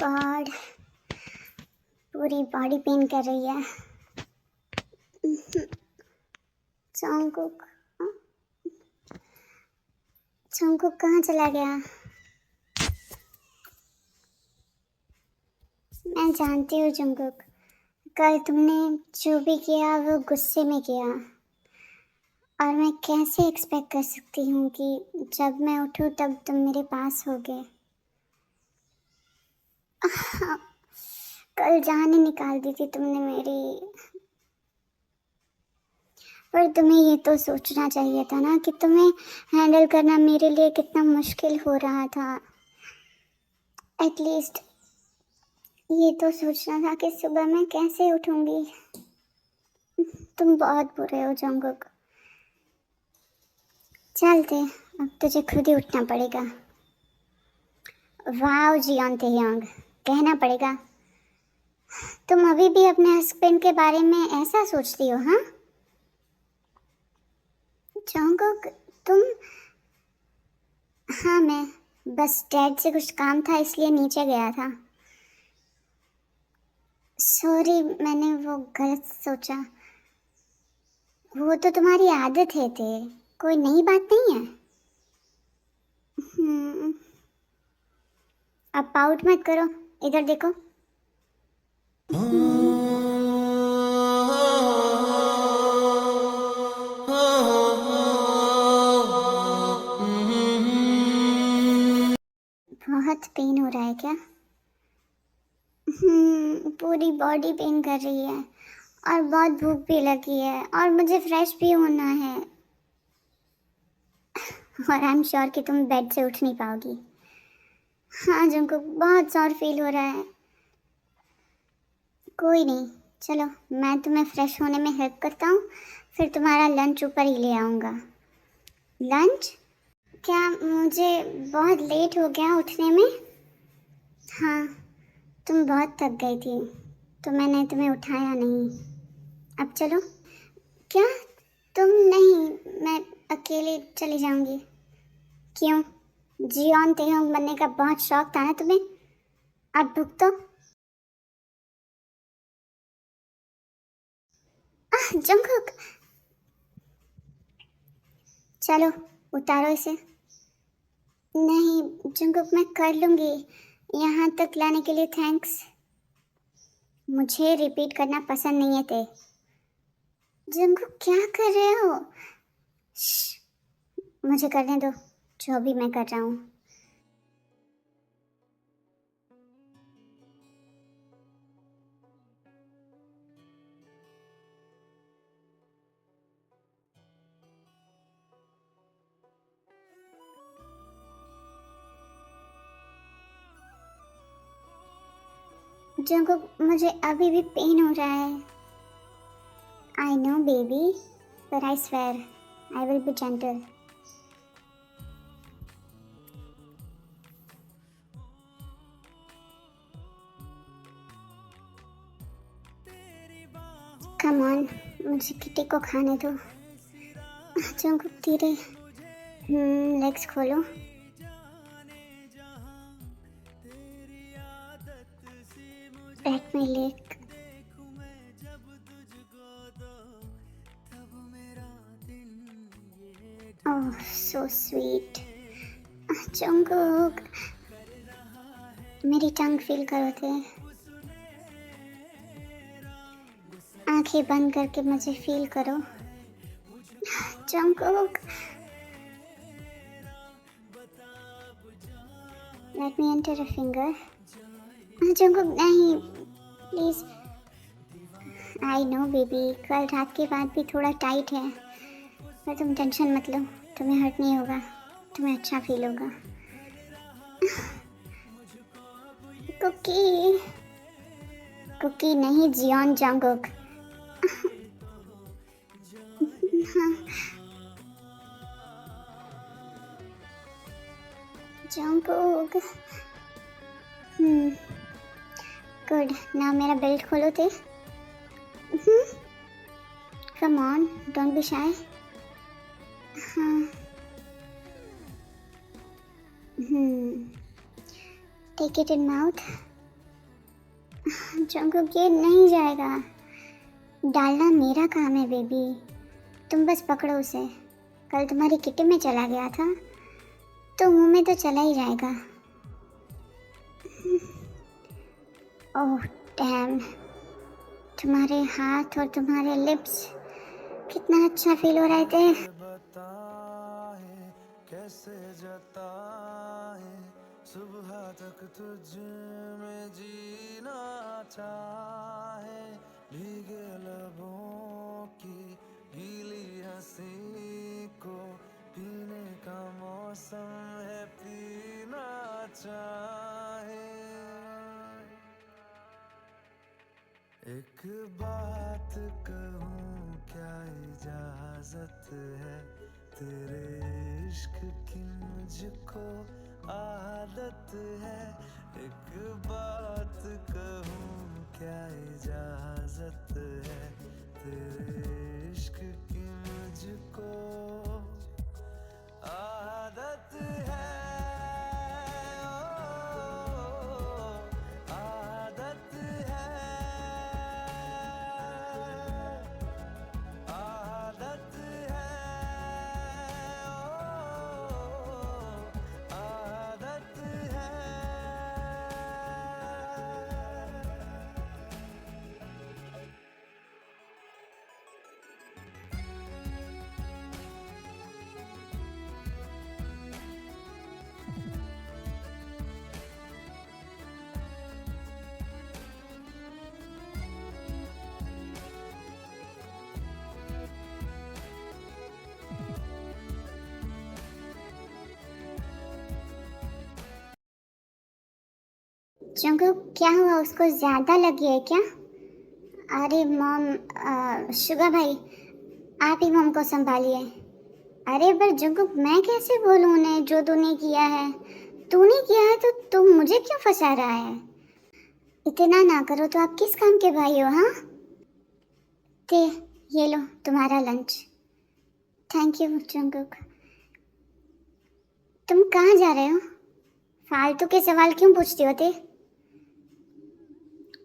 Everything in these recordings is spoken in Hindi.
गॉड, पूरी बॉडी पेन कर रही है। जंगकुक, जंगकुक कहाँ चला गया? मैं जानती हूँ जंगकुक, कल तुमने जो भी किया वो गुस्से में किया, और मैं कैसे एक्सपेक्ट कर सकती हूँ कि जब मैं उठूँ तब तुम मेरे पास होगे। कल जान ही निकाल दी थी तुमने मेरी। पर तुम्हें ये तो सोचना चाहिए था ना कि तुम्हें हैंडल करना मेरे लिए कितना मुश्किल हो रहा था। एटलीस्ट ये तो सोचना था कि सुबह मैं कैसे उठूंगी। तुम बहुत बुरे हो जंगकुक। चलते, अब तुझे खुद ही उठना पड़ेगा। वाओ जियोन तेयोंग, कहना पड़ेगा। तुम अभी भी अपने हस्बैंड के बारे में ऐसा सोचती हो? हाँ जंगकुक, तुम। हाँ, मैं बस डैड से कुछ काम था इसलिए नीचे गया था। सॉरी, मैंने वो गलत सोचा। वो तो तुम्हारी आदत है थे, कोई नई बात नहीं है। अब पाउट मत करो, इधर देखो। बहुत पेन हो रहा है क्या? पूरी बॉडी पेन कर रही है, और बहुत भूख भी लगी है, और मुझे फ्रेश भी होना है। और आई एम श्योर कि तुम बेड से उठ नहीं पाओगी। हाँ जंको, बहुत सॉर फील हो रहा है। कोई नहीं, चलो मैं तुम्हें फ्रेश होने में हेल्प करता हूँ, फिर तुम्हारा लंच ऊपर ही ले आऊँगा। लंच? क्या मुझे बहुत लेट हो गया उठने में? हाँ, तुम बहुत थक गई थी तो मैंने तुम्हें उठाया नहीं। अब चलो। क्या? तुम नहीं, मैं अकेले चली जाऊंगी। क्यों? जियोन तेयोंग बनने का बहुत शौक था ना तुम्हें? अब भुगतो। जंगकुक, चलो उतारो इसे। नहीं जंगकुक, मैं कर लूंगी। यहाँ तक लाने के लिए थैंक्स। मुझे रिपीट करना पसंद नहीं है ते। जंगकुक क्या कर रहे हो? श्श, मुझे करने दो जो भी मैं कर रहा हूँ। जंगकुक, मुझे अभी भी पेन हो रहा है। I know baby, but I swear I will be gentle. Come on, मुझे किटी को खाने दो। जंगकुक धीरे, लेग्स खोलो। Let me lick. Oh, so sweet. Jungkook, मेरी टंग फील करो थे। आंखें बंद करके मुझे फील करो। Jungkook, let me enter a finger. Jungkook नहीं, प्लीज। आई नो बेबी, कल रात के बाद भी थोड़ा टाइट है, पर तुम टेंशन मत लो, तुम्हें हर्ट नहीं होगा, तुम्हें अच्छा फील होगा। कुकी, कुकी नहीं Jeon Jungkook. Jungkook, good. Now मेरा बेल्ट खोलो थे। Come on, don't be shy. हाँ, take it in mouth. Jungkook ये नहीं जाएगा, डालना मेरा काम है बेबी, तुम बस पकड़ो उसे। कल तुम्हारी किटी में चला गया था तो मुंह में तो चला ही जाएगा। ओह डैम, तुम्हारे हाथ और तुम्हारे लिप्स कितना अच्छा फील हो रहे थे। कैसे जताए सुबह तक तुझ में जीना चाहे, भीगे लबों की गीली हंसी को पीने का मौसम है, पीना चाहे। एक बात कहूँ क्या इजाजत है, तेरे इश्क की मुझको आदत है। एक बात कहूँ क्या इजाजत है, तेरे इश्क की मुझको आदत है। जंकुक क्या हुआ, उसको ज्यादा लगी है क्या? अरे मॉम, शुगा भाई आप ही मॉम को संभालिए। अरे पर जंकुक मैं कैसे बोलूं उन्हें जो तूने किया है? तूने किया है तो तू मुझे क्यों फंसा रहा है? इतना ना करो तो आप किस काम के भाई हो? हाँ ते ये लो तुम्हारा लंच। Thank you Jungkook. तुम कहाँ जा रहे हो? फालतू के सवाल क्यों पूछती होते?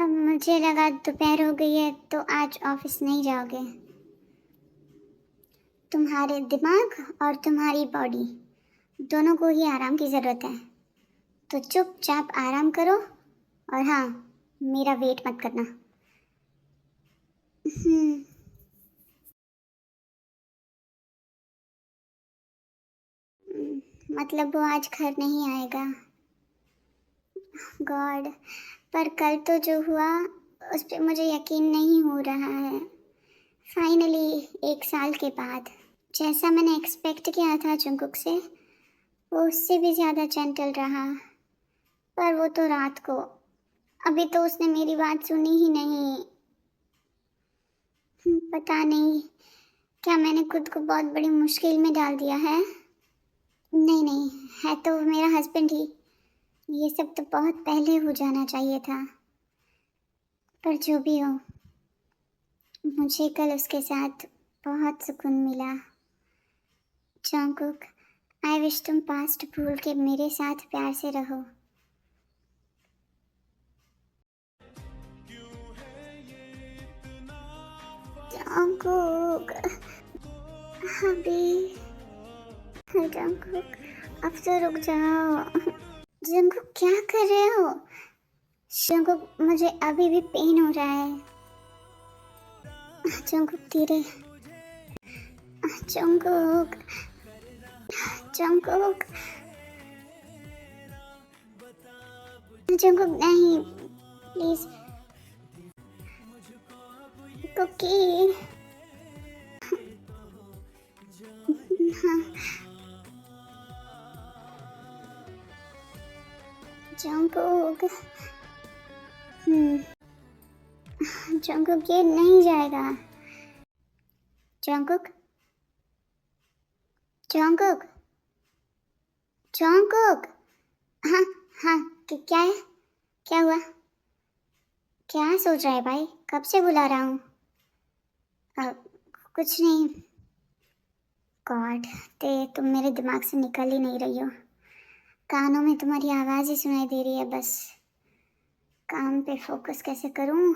अब मुझे लगा दोपहर हो गई है तो आज ऑफिस नहीं जाओगे। तुम्हारे दिमाग और तुम्हारी बॉडी दोनों को ही आराम की ज़रूरत है, तो चुपचाप आराम करो। और हाँ, मेरा वेट मत करना। मतलब वो आज घर नहीं आएगा? गॉड, पर कल तो जो हुआ उस पर मुझे यकीन नहीं हो रहा है। फाइनली 1 साल के बाद जैसा मैंने एक्सपेक्ट किया था जंकुक से, वो उससे भी ज़्यादा जेंटल रहा। पर वो तो रात को, अभी तो उसने मेरी बात सुनी ही नहीं। पता नहीं क्या मैंने खुद को बहुत बड़ी मुश्किल में डाल दिया है। नहीं नहीं, है तो मेरा हस्बैंड ही। ये सब तो बहुत पहले हो जाना चाहिए था। पर जो भी हो, मुझे कल उसके साथ बहुत सुकून मिला। जंकुक, आई विश तुम पास्ट भूल के मेरे साथ प्यार से रहो। जंकुक अभी, जंकुक अब तो रुक जाओ। जंकुक क्या कर रहे हो? जंकुक मुझे अभी भी पेन हो रहा है। जंकुक धीरे। जंकुक, जंकुक, जंकुक नहीं, प्लीज। कुकी, हाँ जंकुक, जंकुक ये नहीं जाएगा। जंकुक, जंकुक, जंकुक, हाँ हाँ, क्या है? क्या हुआ? क्या सोच रहा है भाई? कब से बुला रहा हूँ। कुछ नहीं। गॉड, ते तुम मेरे दिमाग से निकल ही नहीं रही हो। कानों में तुम्हारी आवाज़ ही सुनाई दे रही है बस। काम पे फोकस कैसे करूं?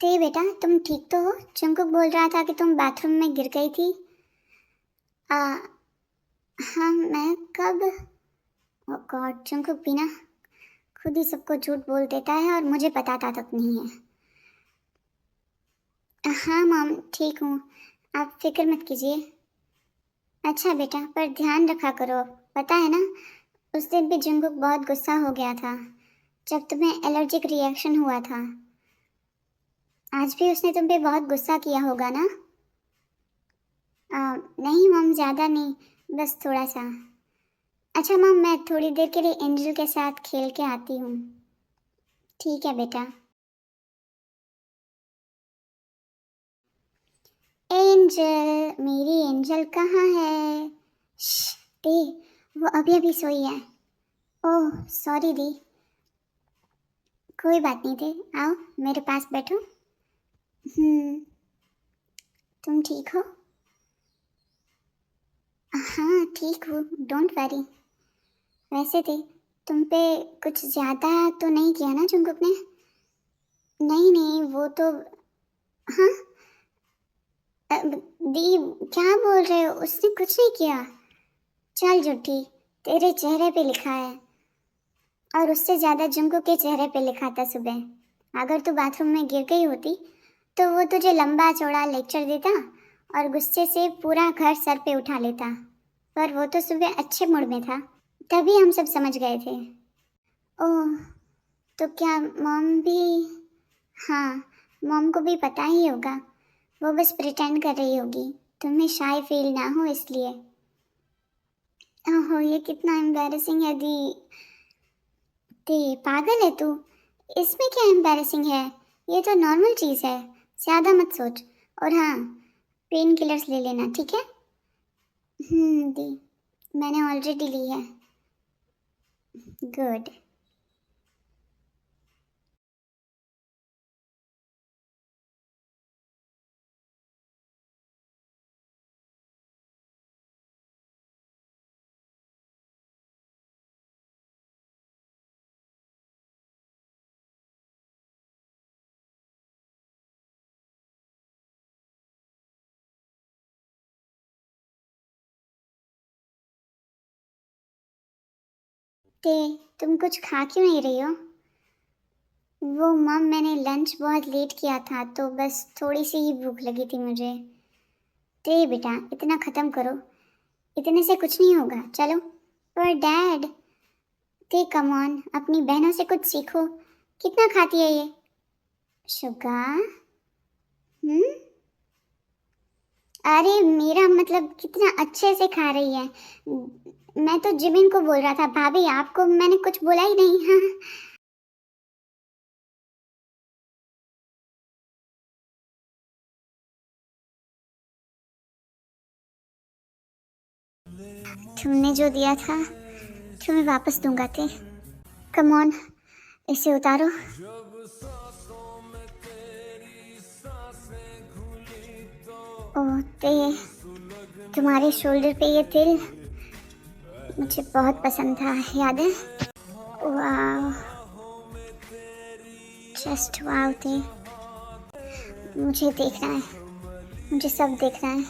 ते बेटा, तुम ठीक तो हो? जंकुक बोल रहा था कि तुम बाथरूम में गिर गई थी। आ, हाँ, मैं कब? ओ गॉड, जंकुक भी ना खुद ही सबको झूठ बोल देता है और मुझे बताता तक नहीं है। हाँ मॉम, ठीक हूँ, आप फिक्र मत कीजिए। अच्छा बेटा, पर ध्यान रखा करो, पता है ना, उस दिन भी जंकुक बहुत गुस्सा हो गया था जब तुम्हें एलर्जिक रिएक्शन हुआ था। आज भी उसने तुम पे बहुत गुस्सा किया होगा ना? नहीं मॉम, ज़्यादा नहीं, बस थोड़ा सा। अच्छा मॉम, मैं थोड़ी देर के लिए एंजल के साथ खेल के आती हूँ। ठीक है बेटा। एंजल, मेरी एंजल कहाँ है? श्श, दी, वो अभी अभी सोई है। ओह सॉरी दी। कोई बात नहीं दी, आओ मेरे पास बैठो। तुम ठीक हो? हाँ ठीक हूँ, डोंट वरी। वैसे दी, तुम पे कुछ ज़्यादा तो नहीं किया ना जंकुक ने? नहीं नहीं, वो तो। हाँ। दी, क्या बोल रहे हो? उसने कुछ नहीं किया। चल झूठी, तेरे चेहरे पे लिखा है, और उससे ज्यादा जंकुक के चेहरे पे लिखा था सुबह। अगर तू बाथरूम में गिर गई होती तो वो तुझे लंबा चौड़ा लेक्चर देता और गुस्से से पूरा घर सर पे उठा लेता। पर वो तो सुबह अच्छे मूड में था, तभी हम सब समझ गए थे। ओह, तो क्या मॉम भी? हाँ, मॉम को भी पता ही होगा, वो बस प्रिटेंड कर रही होगी, तुम्हें शाय फील ना हो इसलिए। ओहो, ये कितना एम्बैरेसिंग है दी। ते पागल है तू, इसमें क्या एम्बैरेसिंग है? ये तो नॉर्मल चीज़ है, ज़्यादा मत सोच। और हाँ, पेन किलर्स ले लेना, ठीक है? दी, मैंने ऑलरेडी ली है। गुड। ते, तुम कुछ खा क्यों नहीं रही हो? वो मम, मैंने लंच बहुत लेट किया था तो बस थोड़ी सी ही भूख लगी थी मुझे। ते बेटा, इतना ख़त्म करो, इतने से कुछ नहीं होगा, चलो। पर डैड, ते कम ऑन, अपनी बहनों से कुछ सीखो, कितना खाती है ये? शुगा, अरे मेरा मतलब कितना अच्छे से खा रही है। मैं तो जिमिन को बोल रहा था, भाभी आपको मैंने कुछ बोला ही नहीं। हाँ। तुमने जो दिया था तुम्हें वापस दूंगा ते। कम ऑन, इसे उतारो। ओह ते, तुम्हारे शोल्डर पे ये तिल मुझे बहुत पसंद था, याद है? वाह, जस्ट वाव ते, मुझे देखना है, मुझे सब देखना है।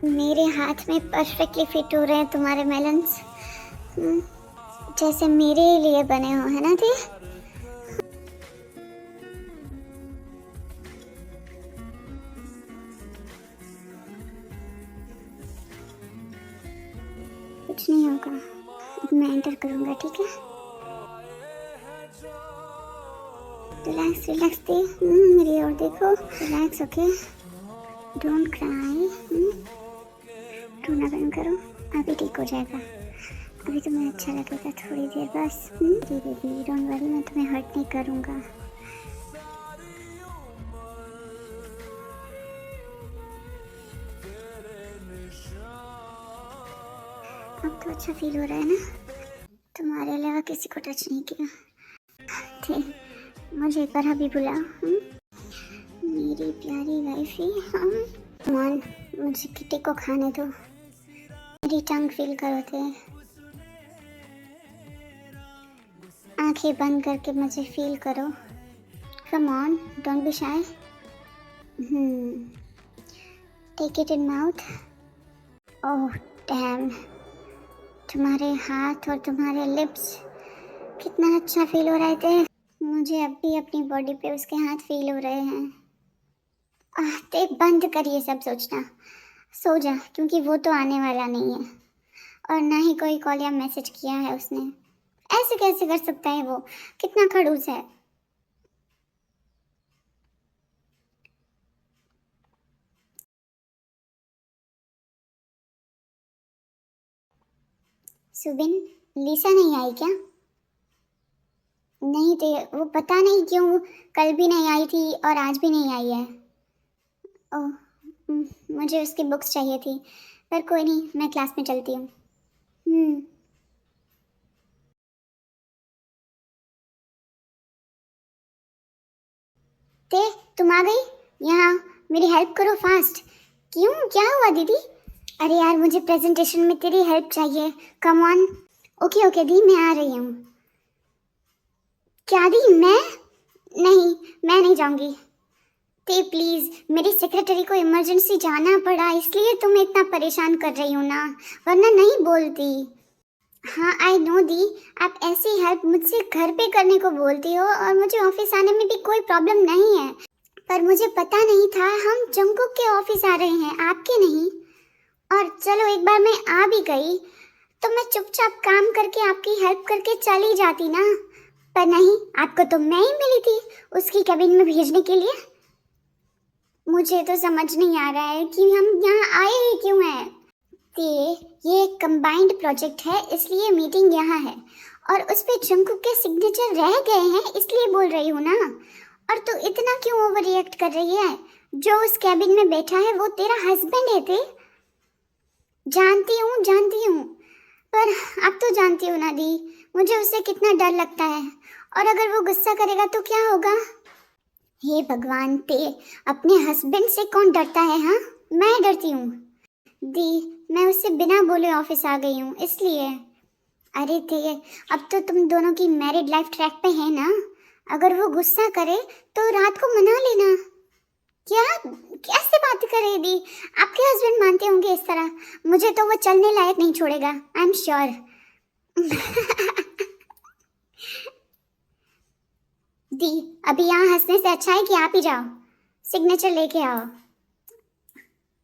मेरे हाथ में परफेक्टली फिट हो रहे हैं तुम्हारे मेलन्स, जैसे मेरे लिए बने हो, है ना थे? कुछ नहीं होगा, अब मैं एंटर करूँगा, ठीक है? रिलैक्स रिलैक्स दे, मेरी ओर देखो, रिलैक्स, ओके, डोंट क्राई, रोना बंद करो, अभी ठीक हो जाएगा। अभी तुम्हें अच्छा लगेगा, थोड़ी देर बस। जी बेबी, डोंट वरी, मैं तुम्हें हर्ट नहीं करूँगा। अब तो अच्छा फील हो रहा है ना? तुम्हारे अलावा किसी को टच नहीं किया। थे मुझे एक बार अभी बुला। मेरी प्यारी वाइफी। मान मुझे किटी को खाने दो, मेरी टंग फील करो थे। आंखें बंद करके मुझे फील करो। Come on, don't be shy. Take it in mouth. Oh damn, तुम्हारे हाथ और तुम्हारे लिप्स कितना अच्छा फील हो रहे थे। मुझे अब भी अपनी बॉडी पे उसके हाथ फील हो रहे हैं। ते बंद करिए सब सोचना, सो जा, क्योंकि वो तो आने वाला नहीं है और ना ही कोई कॉल या मैसेज किया है उसने। ऐसे कैसे कर सकता है वो, कितना खड़ूस है। सुबिन, लिसा नहीं आई क्या? नहीं थे वो, पता नहीं क्यों कल भी नहीं आई थी और आज भी नहीं आई है। ओह, मुझे उसकी बुक्स चाहिए थी, पर कोई नहीं, मैं क्लास में चलती हूँ। ते तुम आ गई यहाँ, मेरी हेल्प करो फास्ट। क्यों, क्या हुआ दीदी? अरे यार मुझे प्रेजेंटेशन में तेरी हेल्प चाहिए, कम ऑन। ओके ओके दी, मैं आ रही हूँ। क्या दी? नहीं, मैं नहीं जाऊंगी। ते प्लीज, मेरी सेक्रेटरी को इमरजेंसी जाना पड़ा, इसलिए तुम्हें इतना परेशान कर रही हूँ ना, वरना नहीं बोलती। हाँ आई नो दी, आप ऐसी हेल्प मुझसे घर पे करने को बोलती हो और मुझे ऑफिस आने में भी कोई प्रॉब्लम नहीं है, पर मुझे पता नहीं था हम जंगकुक के ऑफिस आ रहे हैं, आपके नहीं। और चलो एक बार मैं आ भी गई तो मैं चुपचाप काम करके आपकी हेल्प करके चली जाती ना, पर नहीं, आपको तो मैं ही मिली थी उसकी कैबिन में भेजने के लिए। मुझे तो समझ नहीं आ रहा है कि हम यहाँ आए ही क्यों हैं। ये एक कंबाइंड प्रोजेक्ट है, इसलिए मीटिंग यहाँ है और उस पे जंगकुक के सिग्नेचर रह गए हैं, इसलिए बोल रही हूँ ना। और तू इतना क्यों ओवर रिएक्ट कर रही है? जो उस कैबिन में बैठा है वो तेरा हस्बैंड है ते। जानती हूँ, पर अब तो जानती हूँ ना दी, मुझे उससे कितना डर लगता है, और अगर वो गुस्सा करेगा तो क्या होगा? हे भगवान ते, अपने हस्बैंड से कौन डरता है? हाँ मैं डरती हूँ दी, मैं उससे बिना बोले ऑफिस आ गई हूँ इसलिए। अरे थे, अब तो तुम दोनों की मैरिड लाइफ ट्रैक पे है ना, अगर वो गुस्सा करे तो रात को मना लेना। क्या, कैसे बात कर रही दी? आपके हस्बैंड मानते होंगे इस तरह, मुझे तो वो चलने लायक नहीं छोड़ेगा, आई एम श्योर। दी अभी यहाँ हंसने से अच्छा है कि आप ही जाओ सिग्नेचर लेके आओ।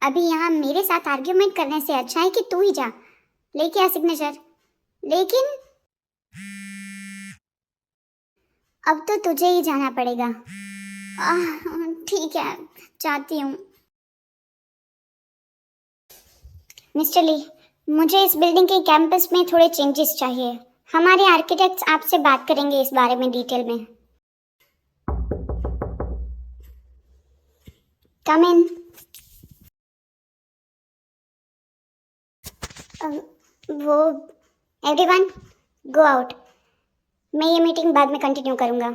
अभी यहाँ मेरे साथ आर्ग्यूमेंट करने से अच्छा है कि तू ही जा लेके आ सिग्नेचर। लेकिन अब तो तुझे ही जाना पड़ेगा। ठीक है, जाती हूँ। मिस्टर ली, मुझे इस बिल्डिंग के कैंपस में थोड़े चेंजेस चाहिए, हमारे आर्किटेक्ट्स आपसे बात करेंगे इस बारे में डिटेल में। कम इन। वो एवरीवन गो आउट, मैं ये मीटिंग बाद में कंटिन्यू करूँगा।